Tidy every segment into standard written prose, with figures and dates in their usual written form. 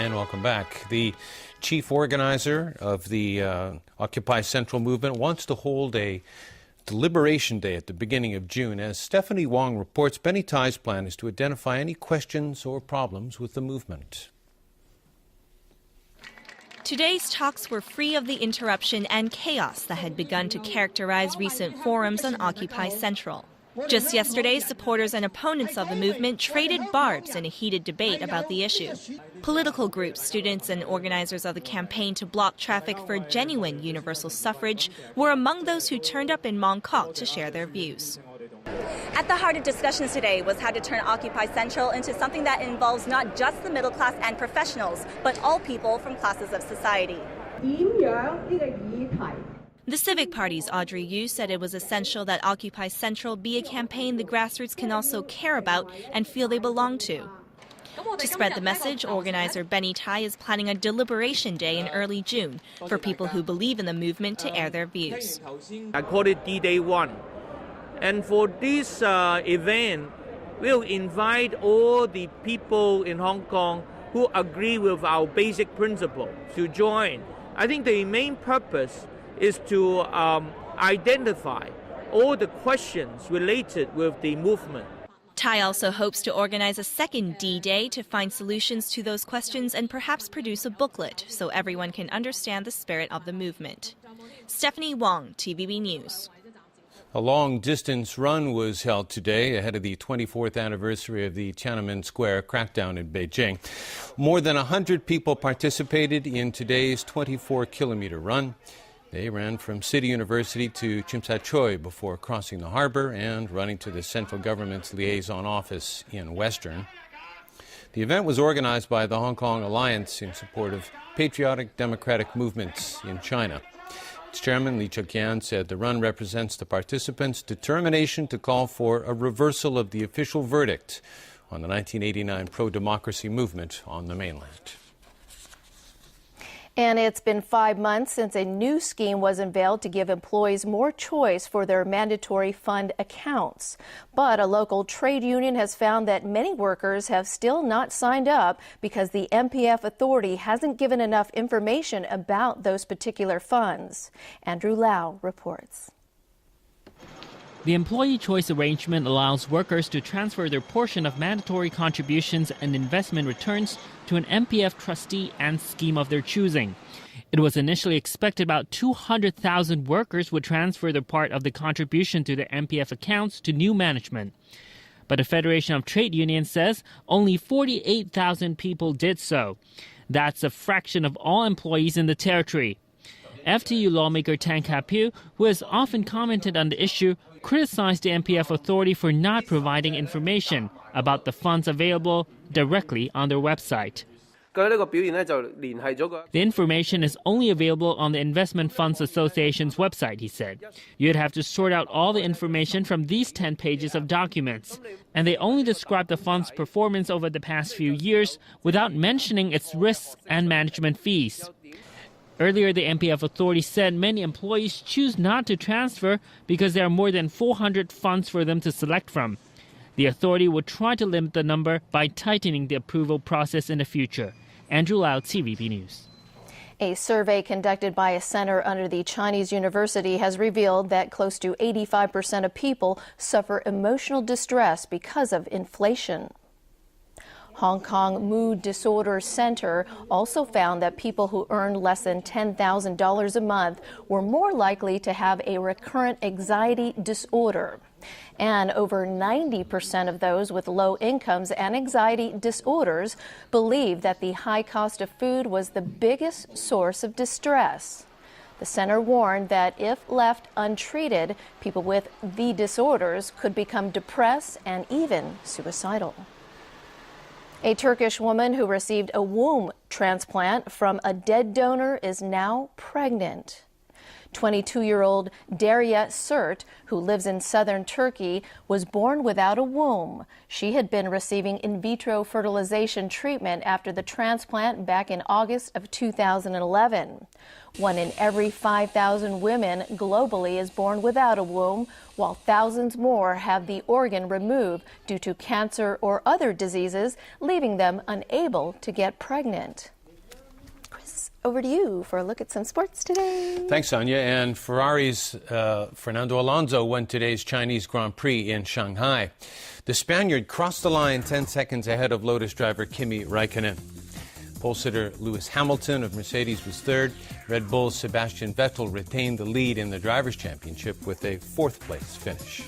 And welcome back. The chief organizer of the Occupy Central movement wants to hold a deliberation day at the beginning of June. As Stephanie Wong reports, Benny Tai's plan is to identify any questions or problems with the movement. Today's talks were free of the interruption and chaos that had begun to characterize recent forums on Occupy Central. Just yesterday, supporters and opponents of the movement traded barbs in a heated debate about the issue. Political groups, students, and organizers of the campaign to block traffic for genuine universal suffrage were among those who turned up in Mong Kok to share their views. At the heart of discussions today was how to turn Occupy Central into something that involves not just the middle class and professionals, but all people from classes of society. The Civic Party's Audrey Yu said it was essential that Occupy Central be a campaign the grassroots can also care about and feel they belong to. To spread the message, organizer Benny Tai is planning a deliberation day in early June for people who believe in the movement to air their views. I call it D-Day 1. And for this event, we'll invite all the people in Hong Kong who agree with our basic principle to join. I think the main purpose is to identify all the questions related with the movement. Tai also hopes to organize a second D-Day to find solutions to those questions and perhaps produce a booklet so everyone can understand the spirit of the movement. Stephanie Wong, TVB News. A long-distance run was held today ahead of the 24th anniversary of the Tiananmen Square crackdown in Beijing. More than 100 people participated in today's 24-kilometer run. They ran from City University to Tsim Sha Tsui before crossing the harbor and running to the central government's liaison office in Western. The event was organized by the Hong Kong Alliance in support of patriotic democratic movements in China. Its chairman, Lee Cheuk-yan, said the run represents the participants' determination to call for a reversal of the official verdict on the 1989 pro-democracy movement on the mainland. And it's been 5 months since a new scheme was unveiled to give employees more choice for their mandatory fund accounts. But a local trade union has found that many workers have still not signed up because the MPF authority hasn't given enough information about those particular funds. Andrew Lau reports. The employee choice arrangement allows workers to transfer their portion of mandatory contributions and investment returns to an MPF trustee and scheme of their choosing. It was initially expected about 200,000 workers would transfer their part of the contribution to their MPF accounts to new management. But the Federation of Trade Unions says only 48,000 people did so. That's a fraction of all employees in the territory. FTU lawmaker Tan Ka-piu, who has often commented on the issue, criticized the MPF authority for not providing information about the funds available directly on their website. The information is only available on the Investment Funds Association's website, he said. You'd have to sort out all the information from these 10 pages of documents. And they only describe the fund's performance over the past few years without mentioning its risks and management fees. Earlier, the MPF authority said many employees choose not to transfer because there are more than 400 funds for them to select from. The authority will try to limit the number by tightening the approval process in the future. Andrew Lau, TVB News. A survey conducted by a center under the Chinese University has revealed that close to 85% of people suffer emotional distress because of inflation. Hong Kong Mood Disorder Center also found that people who earned less than $10,000 a month were more likely to have a recurrent anxiety disorder. And over 90% of those with low incomes and anxiety disorders believe that the high cost of food was the biggest source of distress. The center warned that if left untreated, people with the disorders could become depressed and even suicidal. A Turkish woman who received a womb transplant from a dead donor is now pregnant. 22-year-old Derya Sert, who lives in southern Turkey, was born without a womb. She had been receiving in vitro fertilization treatment after the transplant back in August of 2011. 1 in every 5,000 women globally is born without a womb, while thousands more have the organ removed due to cancer or other diseases, leaving them unable to get pregnant. Chris, over to you for a look at some sports today. Thanks, Sonia. And Ferrari's Fernando Alonso won today's Chinese Grand Prix in Shanghai. The Spaniard crossed the line 10 seconds ahead of Lotus driver Kimi Räikkönen. Pole sitter Lewis Hamilton of Mercedes was third. Red Bull's Sebastian Vettel retained the lead in the Drivers' Championship with a fourth-place finish.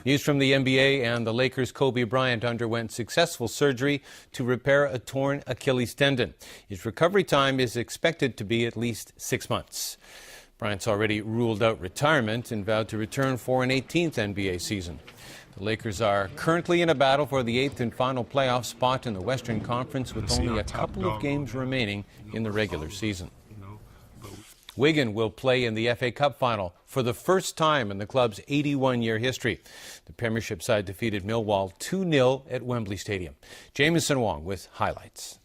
News from the NBA, and the Lakers' Kobe Bryant underwent successful surgery to repair a torn Achilles tendon. His recovery time is expected to be at least 6 months. Bryant's already ruled out retirement and vowed to return for an 18th NBA season. The Lakers are currently in a battle for the 8th and final playoff spot in the Western Conference, with only a couple of games remaining in the regular season. Wigan will play in the FA Cup final for the first time in the club's 81-year history. The Premiership side defeated Millwall 2-0 at Wembley Stadium. Jameson Wong with highlights.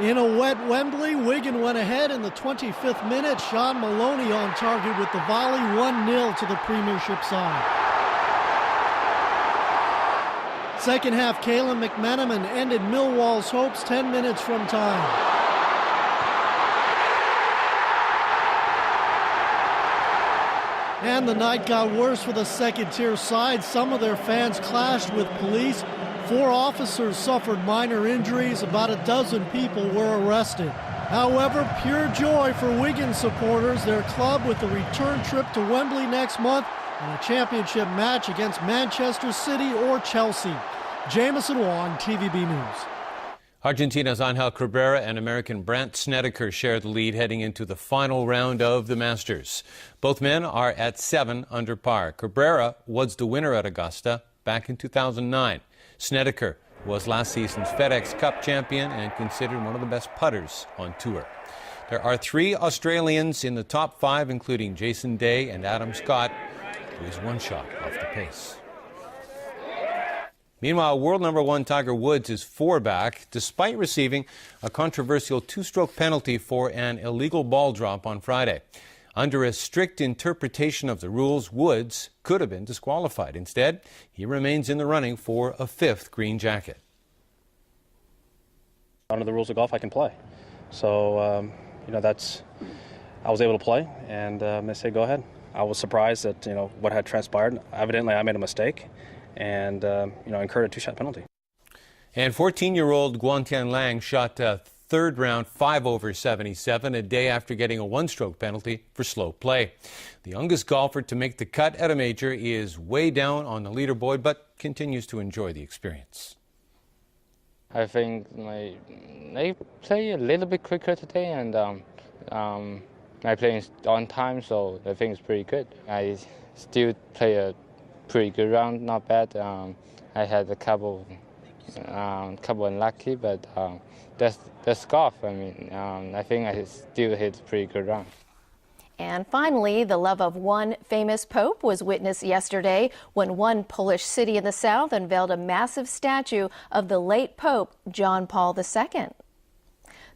In a wet Wembley, Wigan went ahead in the 25th minute. Sean Maloney on target with the volley, 1-0 to the Premiership side. Second half, Caleb McManaman ended Millwall's hopes 10 minutes from time. And the night got worse for the second-tier side. Some of their fans clashed with police. 4 officers suffered minor injuries. About a dozen people were arrested. However, pure joy for Wigan supporters. Their club with the return trip to Wembley next month and a championship match against Manchester City or Chelsea. Jameson Wong, TVB News. Argentina's Angel Cabrera and American Brandt Snedeker share the lead heading into the final round of the Masters. Both men are at 7 under par. Cabrera was the winner at Augusta back in 2009. Snedeker was last season's FedEx Cup champion and considered one of the best putters on tour. There are 3 Australians in the top 5, including Jason Day and Adam Scott, who is 1 shot off the pace. Meanwhile, world number 1 Tiger Woods is 4 back, despite receiving a controversial 2-stroke penalty for an illegal ball drop on Friday. Under a strict interpretation of the rules, Woods could have been disqualified. Instead, he remains in the running for a 5th green jacket. Under the rules of golf, I can play. So, I was able to play, and they said, go ahead. I was surprised at, what had transpired. Evidently, I made a mistake and, incurred a 2-shot penalty. And 14-year-old Guantian Lang shot a third round 5 over 77 a day after getting a 1-stroke penalty for slow play. The youngest golfer to make the cut at a major is way down on the leaderboard, but continues to enjoy the experience. I think I play a little bit quicker today, and I play on time, so I think it's pretty good. I still play a pretty good round, not bad. I had a couple unlucky, but that's golf. I think I still hit a pretty good round. And finally, the love of one famous pope was witnessed yesterday when one Polish city in the south unveiled a massive statue of the late Pope John Paul II.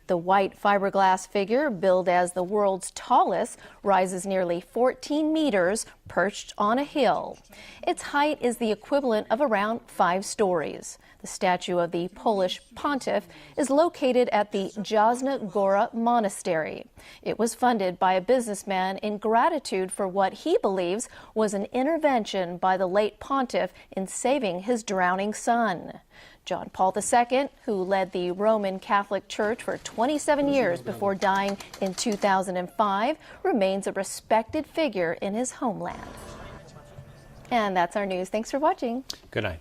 The white fiberglass figure, billed as the world's tallest, rises nearly 14 meters, perched on a hill. Its height is the equivalent of around 5 stories. The statue of the Polish pontiff is located at the Jasna Gora Monastery. It was funded by a businessman in gratitude for what he believes was an intervention by the late pontiff in saving his drowning son. John Paul II, who led the Roman Catholic Church for 27 years before dying in 2005, remains a respected figure in his homeland. And that's our news. Thanks for watching. Good night.